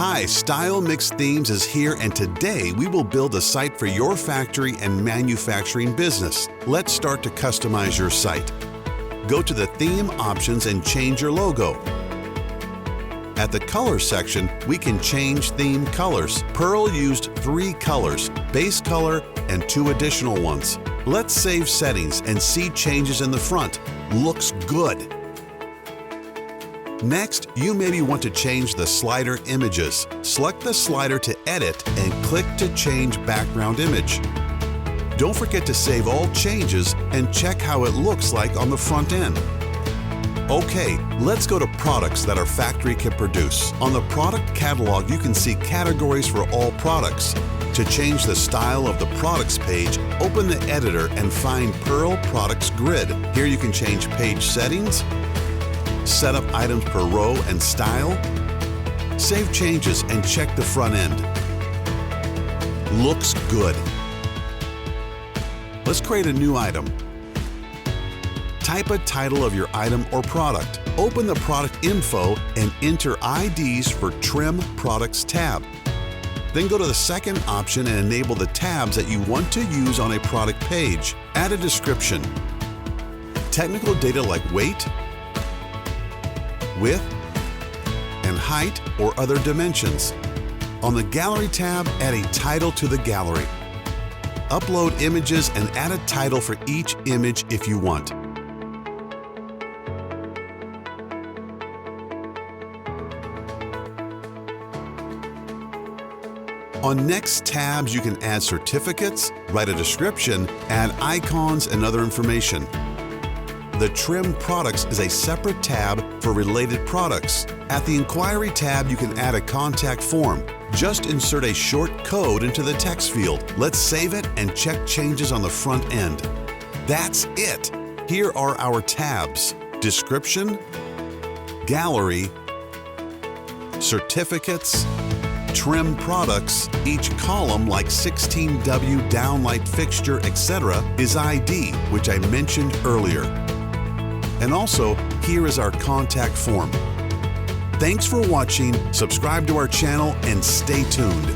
Hi, StylemixThemes is here, and today we will build a site for your factory and manufacturing business. Let's start to customize your site. Go to the Theme options and change your logo. At the Color section, we can change theme colors. Pearl used 3 colors, base color and 2 additional ones. Let's save settings and see changes in the front. Looks good. Next, you maybe want to change the slider images. Select the slider to edit and click to change background image. Don't forget to save all changes and check how it looks like on the front end. Okay, let's go to products that our factory can produce. On the product catalog, you can see categories for all products. To change the style of the products page, open the editor and find Pearl Products Grid. Here you can change page settings, set up items per row and style, save changes and check the front end. Looks good. Let's create a new item. Type a title of your item or product. Open the product info and enter IDs for Trim Products tab. Then go to the second option and enable the tabs that you want to use on a product page. Add a description. Technical data like weight, width, and height or other dimensions. On the Gallery tab, add a title to the gallery. Upload images and add a title for each image if you want. On next tabs, you can add certificates, write a description, add icons and other information. The Trim Products is a separate tab for related products. At the Inquiry tab, you can add a contact form. Just insert a short code into the text field. Let's save it and check changes on the front end. That's it! Here are our tabs: Description, Gallery, Certificates, Trim Products. Each column, like 16W downlight fixture, etc., is ID, which I mentioned earlier. And also, here is our contact form. Thanks for watching, subscribe to our channel, and stay tuned.